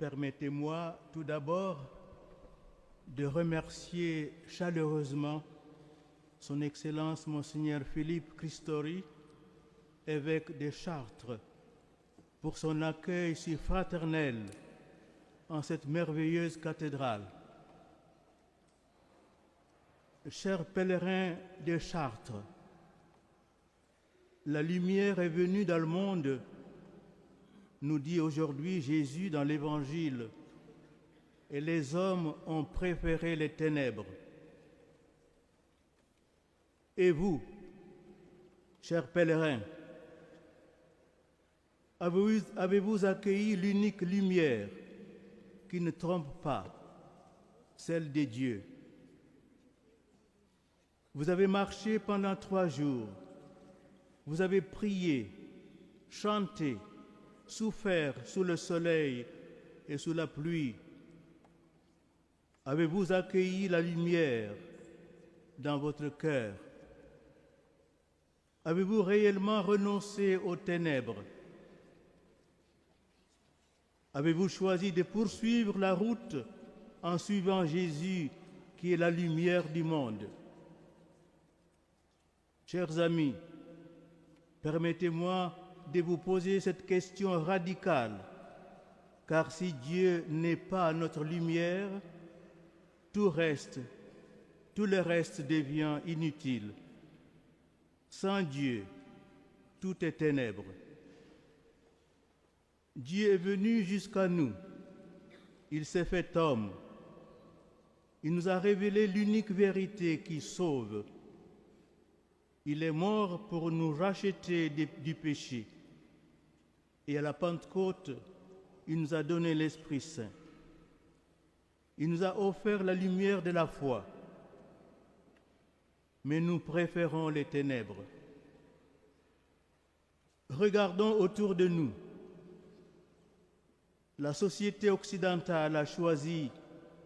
Permettez-moi tout d'abord de remercier chaleureusement Son Excellence Monseigneur Philippe Christori, évêque de Chartres, pour son accueil si fraternel en cette merveilleuse cathédrale. Chers pèlerins de Chartres, la lumière est venue dans le monde, nous dit aujourd'hui Jésus dans l'Évangile, et les hommes ont préféré les ténèbres. Et vous, chers pèlerins, avez-vous accueilli l'unique lumière qui ne trompe pas, celle de Dieu? Vous avez marché pendant 3 jours, vous avez prié, chanté, souffert sous le soleil et sous la pluie. Avez-vous accueilli la lumière dans votre cœur? Avez-vous réellement renoncé aux ténèbres? Avez-vous choisi de poursuivre la route en suivant Jésus qui est la lumière du monde? Chers amis, permettez-moi de vous poser cette question radicale, car si Dieu n'est pas notre lumière, tout le reste devient inutile. Sans Dieu, tout est ténèbres. Dieu est venu jusqu'à nous. Il s'est fait homme. Il nous a révélé l'unique vérité qui sauve. Il est mort pour nous racheter du péché. Et à la Pentecôte, il nous a donné l'Esprit Saint. Il nous a offert la lumière de la foi. Mais nous préférons les ténèbres. Regardons autour de nous. La société occidentale a choisi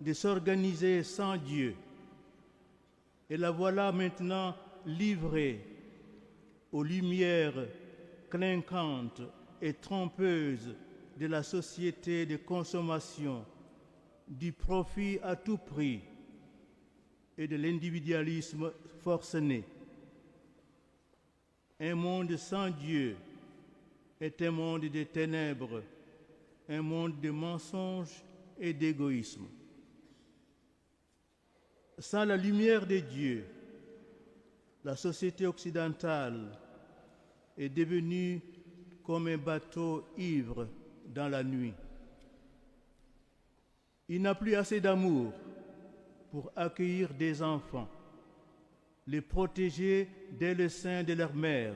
de s'organiser sans Dieu. Et la voilà maintenant livrée aux lumières clinquantes et trompeuses de la société de consommation, du profit à tout prix et de l'individualisme forcené. Un monde sans Dieu est un monde de ténèbres, un monde de mensonges et d'égoïsme. Sans la lumière de Dieu, la société occidentale est devenue comme un bateau ivre dans la nuit. Il n'a plus assez d'amour pour accueillir des enfants, les protéger dès le sein de leur mère,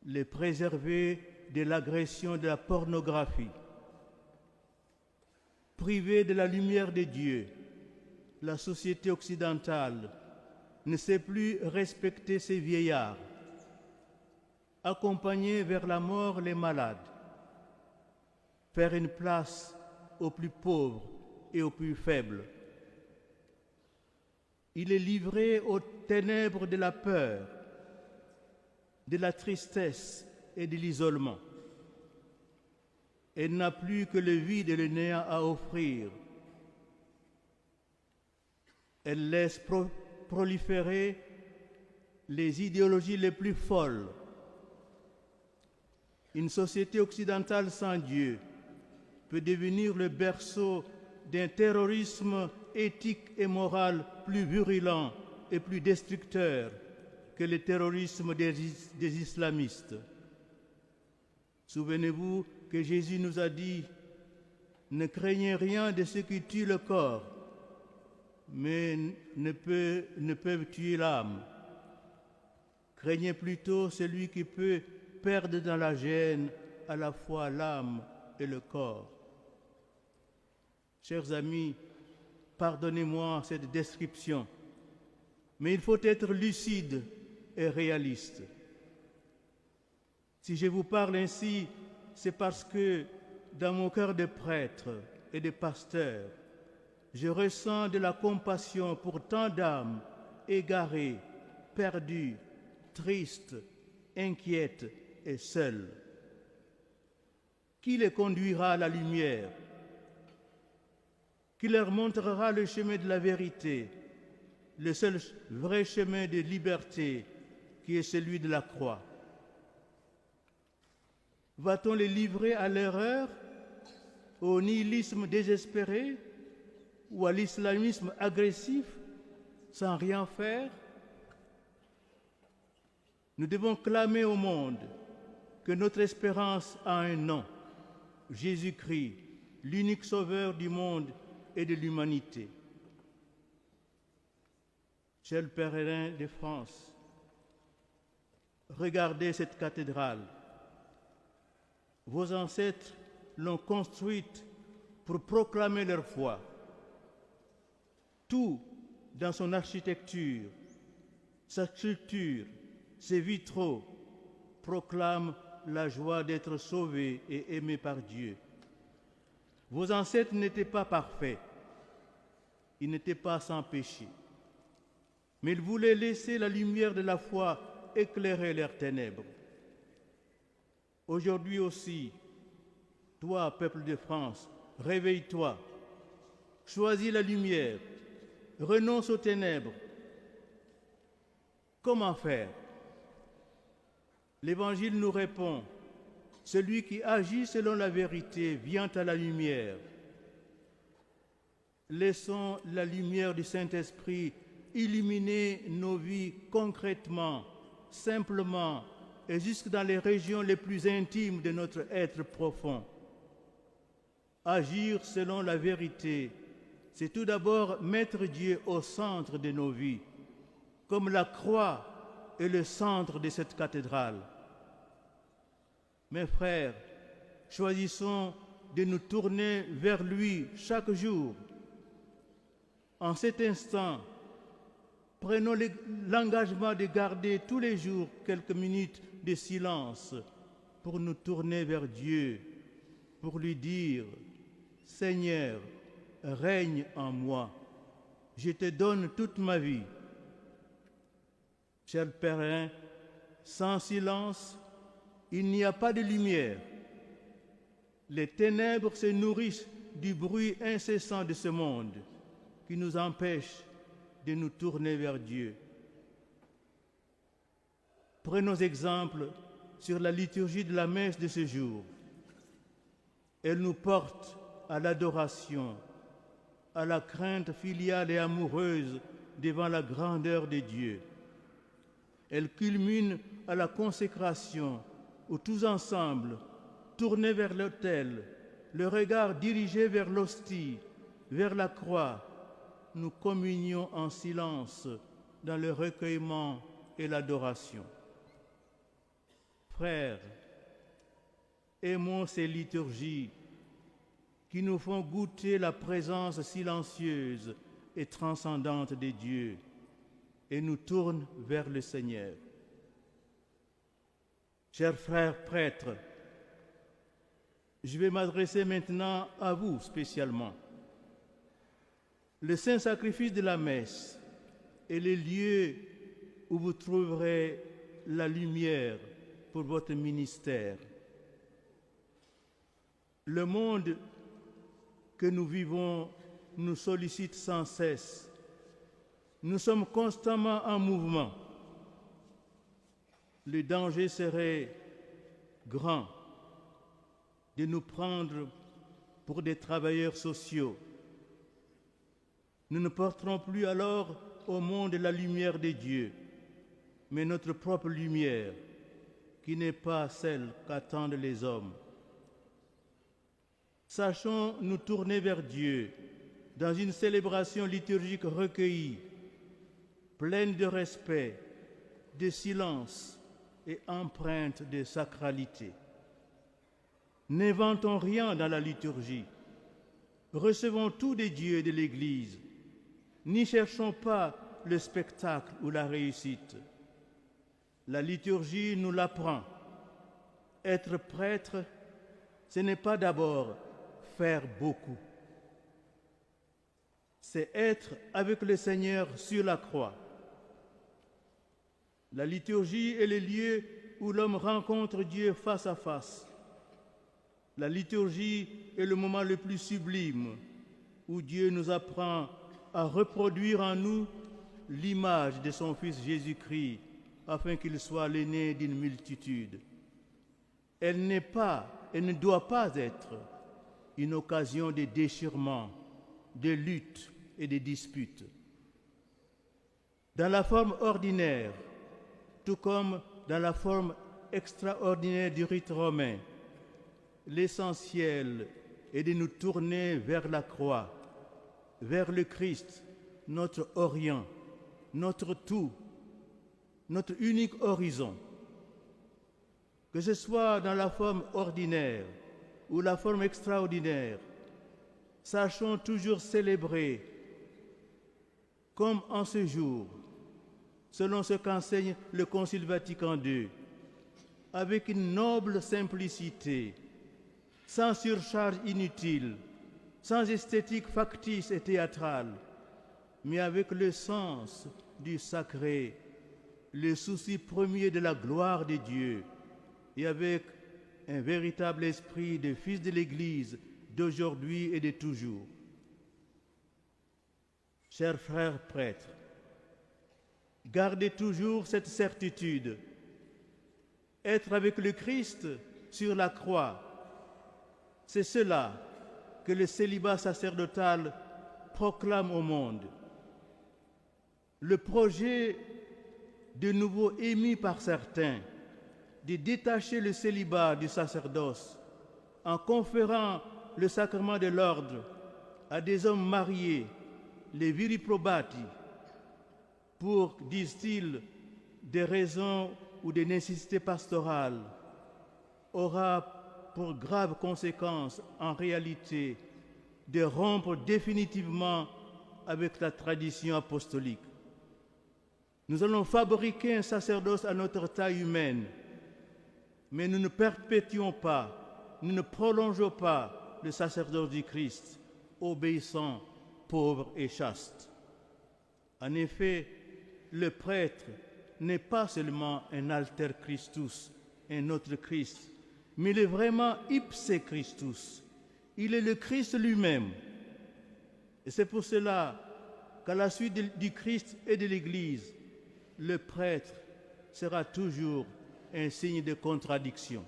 les préserver de l'agression de la pornographie. Privée de la lumière de Dieu, la société occidentale ne sait plus respecter ses vieillards, accompagner vers la mort les malades, faire une place aux plus pauvres et aux plus faibles. Il est livré aux ténèbres de la peur, de la tristesse et de l'isolement. Elle n'a plus que le vide et le néant à offrir. Elle laisse proliférer les idéologies les plus folles. Une société occidentale sans Dieu peut devenir le berceau d'un terrorisme éthique et moral plus virulent et plus destructeur que le terrorisme des islamistes. Souvenez-vous que Jésus nous a dit « Ne craignez rien de ce qui tue le corps, mais ne peuvent tuer l'âme. Craignez plutôt celui qui peut perdre dans la gêne à la fois l'âme et le corps. » Chers amis, pardonnez-moi cette description, mais il faut être lucide et réaliste. Si je vous parle ainsi, c'est parce que dans mon cœur de prêtre et de pasteur, je ressens de la compassion pour tant d'âmes égarées, perdues, tristes, inquiètes et seules. Qui les conduira à la lumière? Qui leur montrera le chemin de la vérité, le seul vrai chemin de liberté qui est celui de la croix? Va-t-on les livrer à l'erreur, au nihilisme désespéré ou à l'islamisme agressif sans rien faire? Nous devons clamer au monde que notre espérance a un nom, Jésus-Christ, l'unique sauveur du monde et de l'humanité. Chers pèlerins de France, regardez cette cathédrale. Vos ancêtres l'ont construite pour proclamer leur foi. Tout dans son architecture, sa sculpture, ses vitraux proclament la joie d'être sauvés et aimés par Dieu. Vos ancêtres n'étaient pas parfaits, ils n'étaient pas sans péché, mais ils voulaient laisser la lumière de la foi éclairer leurs ténèbres. Aujourd'hui aussi, toi, peuple de France, réveille-toi, choisis la lumière, renonce aux ténèbres. Comment faire? L'Évangile nous répond, celui qui agit selon la vérité vient à la lumière. Laissons la lumière du Saint-Esprit illuminer nos vies concrètement, simplement, et jusque dans les régions les plus intimes de notre être profond. Agir selon la vérité, c'est tout d'abord mettre Dieu au centre de nos vies, comme la croix est le centre de cette cathédrale. Mes frères, choisissons de nous tourner vers lui chaque jour. En cet instant, prenons l'engagement de garder tous les jours quelques minutes de silence pour nous tourner vers Dieu, pour lui dire « Seigneur, règne en moi, je te donne toute ma vie. » Chers pèlerins, sans silence, il n'y a pas de lumière. Les ténèbres se nourrissent du bruit incessant de ce monde qui nous empêche de nous tourner vers Dieu. Prenons exemple sur la liturgie de la messe de ce jour. Elle nous porte à l'adoration, à la crainte filiale et amoureuse devant la grandeur de Dieu. Elle culmine à la consécration où tous ensemble, tournés vers l'autel, le regard dirigé vers l'hostie, vers la croix, nous communions en silence dans le recueillement et l'adoration. Frères, aimons ces liturgies qui nous font goûter la présence silencieuse et transcendante de Dieu et nous tournent vers le Seigneur. Chers frères prêtres, je vais m'adresser maintenant à vous spécialement. Le saint sacrifice de la messe est le lieu où vous trouverez la lumière pour votre ministère. Le monde que nous vivons nous sollicite sans cesse. Nous sommes constamment en mouvement. Le danger serait grand de nous prendre pour des travailleurs sociaux. Nous ne porterons plus alors au monde la lumière de Dieu, mais notre propre lumière, qui n'est pas celle qu'attendent les hommes. Sachons nous tourner vers Dieu dans une célébration liturgique recueillie, pleine de respect, de silence et empreinte de sacralité. N'inventons rien dans la liturgie. Recevons tout des dieux et de l'Église. N'y cherchons pas le spectacle ou la réussite. La liturgie nous l'apprend. Être prêtre, ce n'est pas d'abord faire beaucoup. C'est être avec le Seigneur sur la croix. La liturgie est le lieu où l'homme rencontre Dieu face à face. La liturgie est le moment le plus sublime où Dieu nous apprend à reproduire en nous l'image de son Fils Jésus-Christ afin qu'il soit l'aîné d'une multitude. Elle n'est pas et ne doit pas être une occasion de déchirement, de lutte et de disputes. Dans la forme ordinaire, tout comme dans la forme extraordinaire du rite romain, l'essentiel est de nous tourner vers la croix, vers le Christ, notre orient, notre tout, notre unique horizon. Que ce soit dans la forme ordinaire ou la forme extraordinaire, sachons toujours célébrer, comme en ce jour, selon ce qu'enseigne le Concile Vatican II, avec une noble simplicité, sans surcharge inutile, sans esthétique factice et théâtrale, mais avec le sens du sacré, le souci premier de la gloire de Dieu, et avec un véritable esprit de fils de l'Église d'aujourd'hui et de toujours. Chers frères prêtres, gardez toujours cette certitude. Être avec le Christ sur la croix, c'est cela que le célibat sacerdotal proclame au monde. Le projet de nouveau émis par certains de détacher le célibat du sacerdoce en conférant le sacrement de l'ordre à des hommes mariés, les viri probati, pour, disent-ils, des raisons ou des nécessités pastorales, aura pour grave conséquence, en réalité, de rompre définitivement avec la tradition apostolique. Nous allons fabriquer un sacerdoce à notre taille humaine, mais nous ne perpétuons pas, nous ne prolongeons pas le sacerdoce du Christ, obéissant, pauvre et chaste. En effet, le prêtre n'est pas seulement un alter Christus, un autre Christ, mais il est vraiment ipse Christus. Il est le Christ lui-même. Et c'est pour cela qu'à la suite du Christ et de l'Église, le prêtre sera toujours un signe de contradiction.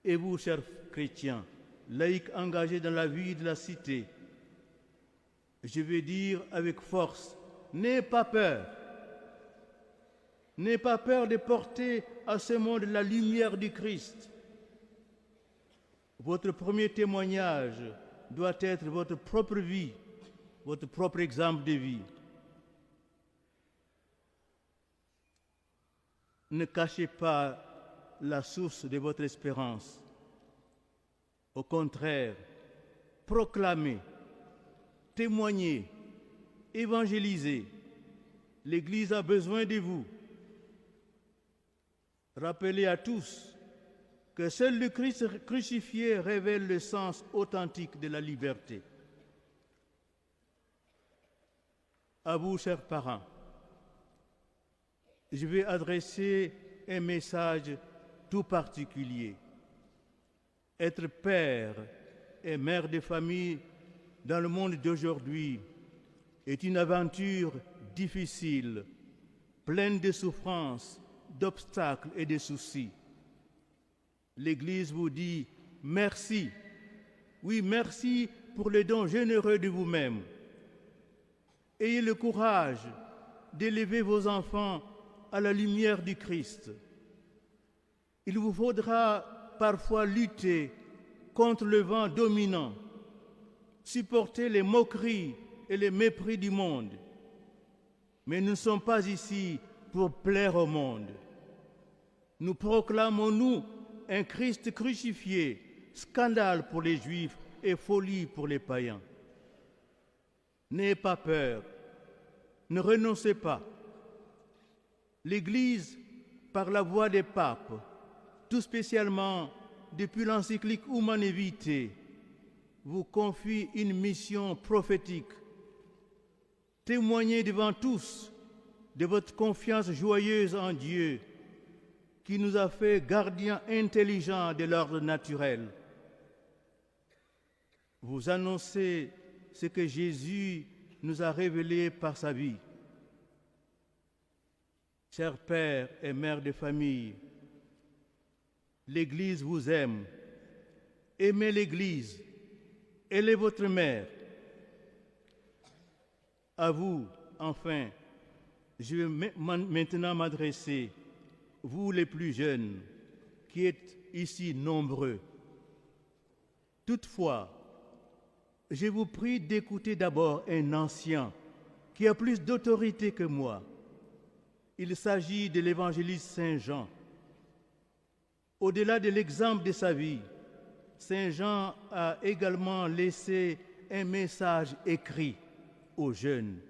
Et vous, chers chrétiens, laïcs engagés dans la vie de la cité, je veux dire avec force, n'ayez pas peur. N'ayez pas peur de porter à ce monde la lumière du Christ. Votre premier témoignage doit être votre propre vie, votre propre exemple de vie. Ne cachez pas la source de votre espérance. Au contraire, proclamez, témoignez, évangélisez. L'Église a besoin de vous. Rappelez à tous que seul le Christ crucifié révèle le sens authentique de la liberté. À vous, chers parents, je vais adresser un message tout particulier. Être père et mère de famille dans le monde d'aujourd'hui est une aventure difficile, pleine de souffrances, d'obstacles et de soucis. L'Église vous dit merci. Oui, merci pour le don généreux de vous-même. Ayez le courage d'élever vos enfants à la lumière du Christ. Il vous faudra parfois lutter contre le vent dominant, supporter les moqueries et les mépris du monde. Mais nous ne sommes pas ici pour plaire au monde. Nous proclamons, nous, un Christ crucifié, scandale pour les Juifs et folie pour les païens. N'ayez pas peur, ne renoncez pas. L'Église, par la voix des papes, tout spécialement depuis l'encyclique Humanae Vitae, vous confie une mission prophétique. Témoignez devant tous de votre confiance joyeuse en Dieu, qui nous a fait gardiens intelligents de l'ordre naturel. Vous annoncez ce que Jésus nous a révélé par sa vie. Chers pères et mères de famille, l'Église vous aime. Aimez l'Église. Elle est votre mère. À vous, enfin, je vais maintenant m'adresser, vous les plus jeunes, qui êtes ici nombreux. Toutefois, je vous prie d'écouter d'abord un ancien qui a plus d'autorité que moi. Il s'agit de l'évangéliste Saint Jean. Au-delà de l'exemple de sa vie, Saint Jean a également laissé un message écrit aux jeunes.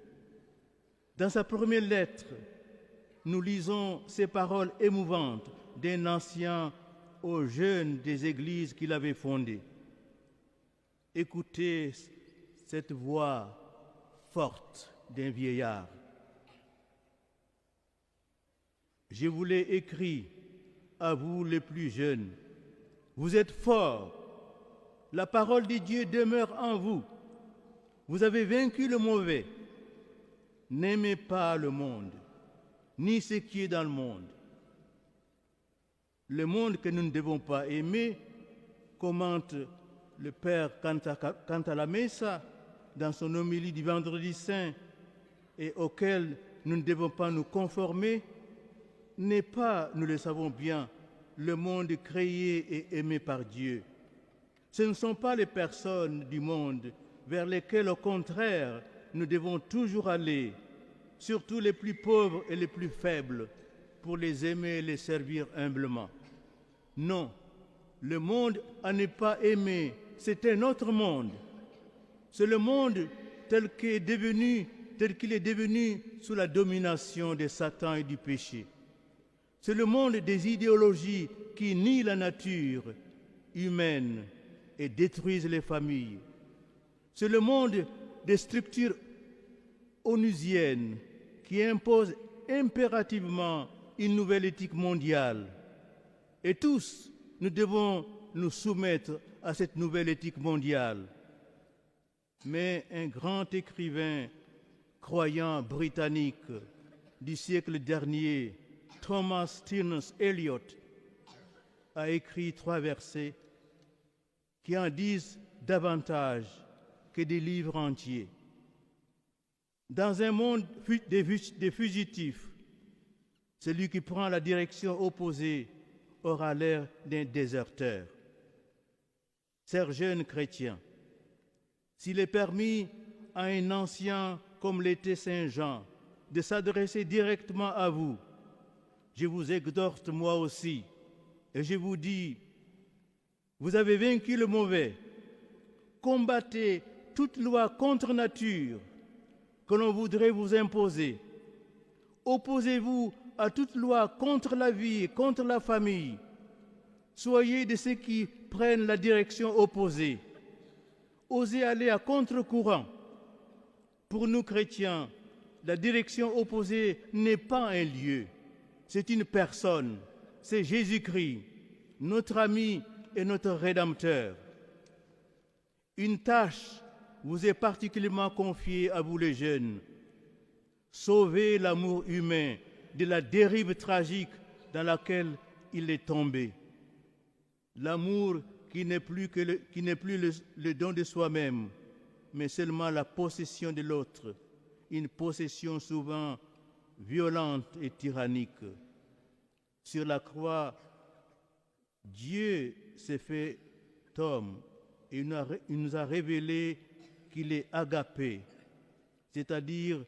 Dans sa première lettre, nous lisons ces paroles émouvantes d'un ancien aux jeunes des églises qu'il avait fondées. Écoutez cette voix forte d'un vieillard. Je vous l'ai écrit à vous les plus jeunes. Vous êtes forts. La parole de Dieu demeure en vous. Vous avez vaincu le mauvais. N'aimez pas le monde, ni ce qui est dans le monde. Le monde que nous ne devons pas aimer, commente le Père quant à la Messa, dans son homélie du Vendredi Saint, et auquel nous ne devons pas nous conformer, n'est pas, nous le savons bien, le monde créé et aimé par Dieu. Ce ne sont pas les personnes du monde vers lesquelles, au contraire, nous devons toujours aller, surtout les plus pauvres et les plus faibles, pour les aimer et les servir humblement. Non, le monde à ne pas aimer, c'est un autre monde. C'est le monde tel qu'il est devenu sous la domination de Satan et du péché. C'est le monde des idéologies qui nient la nature humaine et détruisent les familles. C'est le monde des structures onusiennes qui imposent impérativement une nouvelle éthique mondiale. Et tous, nous devons nous soumettre à cette nouvelle éthique mondiale. Mais un grand écrivain croyant britannique du siècle dernier, Thomas Stearns Eliot, a écrit 3 versets qui en disent davantage que des livres entiers. Dans un monde des fugitifs, celui qui prend la direction opposée aura l'air d'un déserteur. Chers jeunes chrétiens, s'il est permis à un ancien comme l'était Saint Jean de s'adresser directement à vous, je vous exhorte moi aussi et je vous dis, vous avez vaincu le mauvais, combattez toute loi contre nature que l'on voudrait vous imposer. Opposez-vous à toute loi contre la vie et contre la famille. Soyez de ceux qui prennent la direction opposée. Osez aller à contre-courant. Pour nous chrétiens, la direction opposée n'est pas un lieu, c'est une personne, c'est Jésus-Christ, notre ami et notre Rédempteur. Une tâche vous est particulièrement confiée à vous les jeunes. Sauvez l'amour humain de la dérive tragique dans laquelle il est tombé. L'amour qui n'est plus le don de soi-même, mais seulement la possession de l'autre, une possession souvent violente et tyrannique. Sur la croix, Dieu s'est fait homme et il nous a révélé qu'il est agapé, c'est-à-dire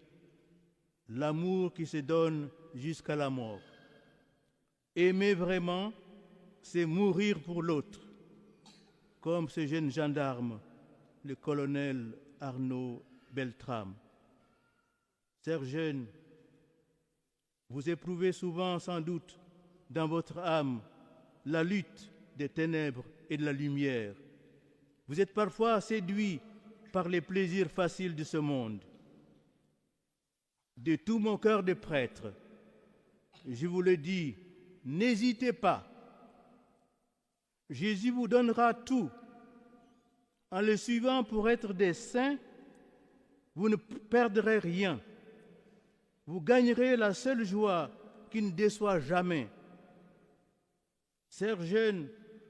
l'amour qui se donne jusqu'à la mort. Aimer vraiment, c'est mourir pour l'autre, comme ce jeune gendarme, le colonel Arnaud Beltrame. Chers jeunes, vous éprouvez souvent sans doute dans votre âme la lutte des ténèbres et de la lumière. Vous êtes parfois séduits par les plaisirs faciles de ce monde. De tout mon cœur de prêtre, je vous le dis, n'hésitez pas. Jésus vous donnera tout. En le suivant pour être des saints, vous ne perdrez rien. Vous gagnerez la seule joie qui ne déçoit jamais. Chers jeunes,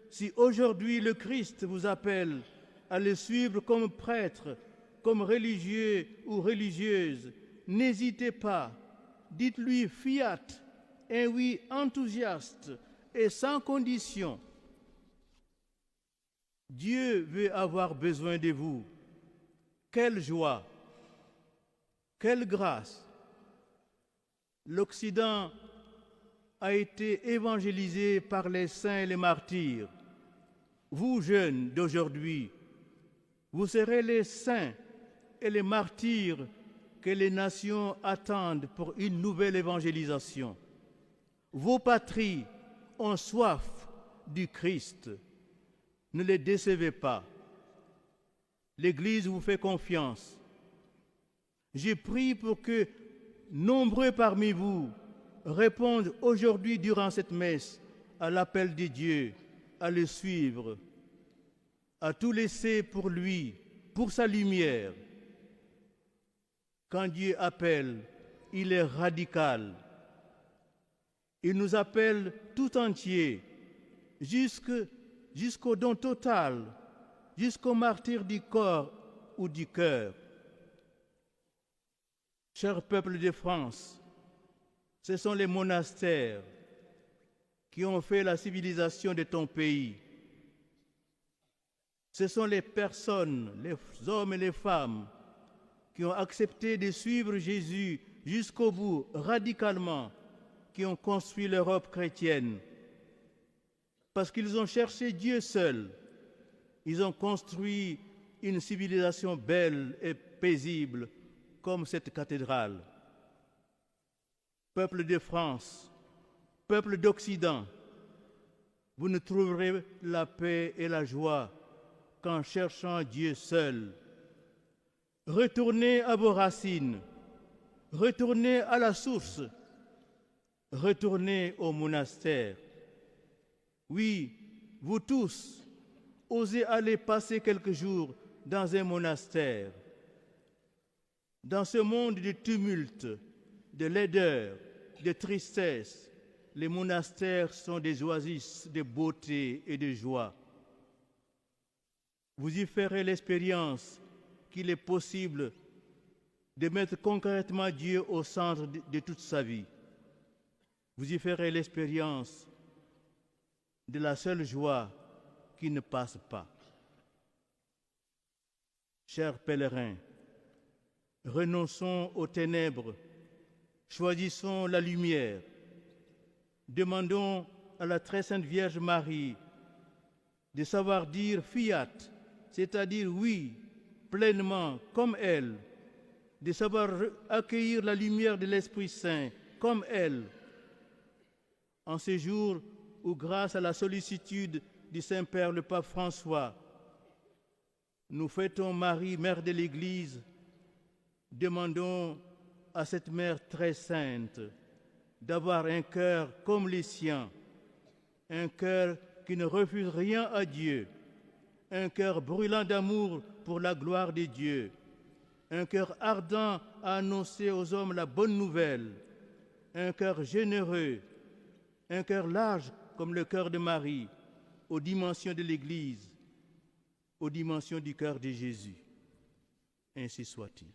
si aujourd'hui le Christ vous appelle à le suivre comme prêtre, comme religieux ou religieuse, n'hésitez pas. Dites-lui fiat, un oui enthousiaste et sans condition. Dieu veut avoir besoin de vous. Quelle joie, quelle grâce. L'Occident a été évangélisé par les saints et les martyrs. Vous, jeunes d'aujourd'hui, vous serez les saints et les martyrs que les nations attendent pour une nouvelle évangélisation. Vos patries ont soif du Christ. Ne les décevez pas. L'Église vous fait confiance. Je prie pour que nombreux parmi vous répondent aujourd'hui durant cette messe à l'appel de Dieu, à le suivre, à tout laisser pour lui, pour sa lumière. Quand Dieu appelle, il est radical. Il nous appelle tout entier, jusqu'au don total, jusqu'au martyre du corps ou du cœur. Cher peuple de France, ce sont les monastères qui ont fait la civilisation de ton pays. Ce sont les personnes, les hommes et les femmes qui ont accepté de suivre Jésus jusqu'au bout, radicalement, qui ont construit l'Europe chrétienne. Parce qu'ils ont cherché Dieu seul, ils ont construit une civilisation belle et paisible comme cette cathédrale. Peuple de France, peuple d'Occident, vous ne trouverez la paix et la joie qu'en cherchant Dieu seul. Retournez à vos racines, retournez à la source, retournez au monastère. Oui, vous tous, osez aller passer quelques jours dans un monastère. Dans ce monde de tumulte, de laideur, de tristesse, les monastères sont des oasis de beauté et de joie. Vous y ferez l'expérience qu'il est possible de mettre concrètement Dieu au centre de toute sa vie. Vous y ferez l'expérience de la seule joie qui ne passe pas. Chers pèlerins, renonçons aux ténèbres, choisissons la lumière. Demandons à la très sainte Vierge Marie de savoir dire fiat, c'est-à-dire oui, pleinement, comme elle, de savoir accueillir la lumière de l'Esprit Saint, comme elle. En ce jour où, grâce à la sollicitude du Saint-Père le Pape François, nous fêtons Marie, Mère de l'Église, demandons à cette Mère très sainte d'avoir un cœur comme les siens, un cœur qui ne refuse rien à Dieu, un cœur brûlant d'amour pour la gloire de Dieu, un cœur ardent à annoncer aux hommes la bonne nouvelle, un cœur généreux, un cœur large comme le cœur de Marie, aux dimensions de l'Église, aux dimensions du cœur de Jésus. Ainsi soit-il.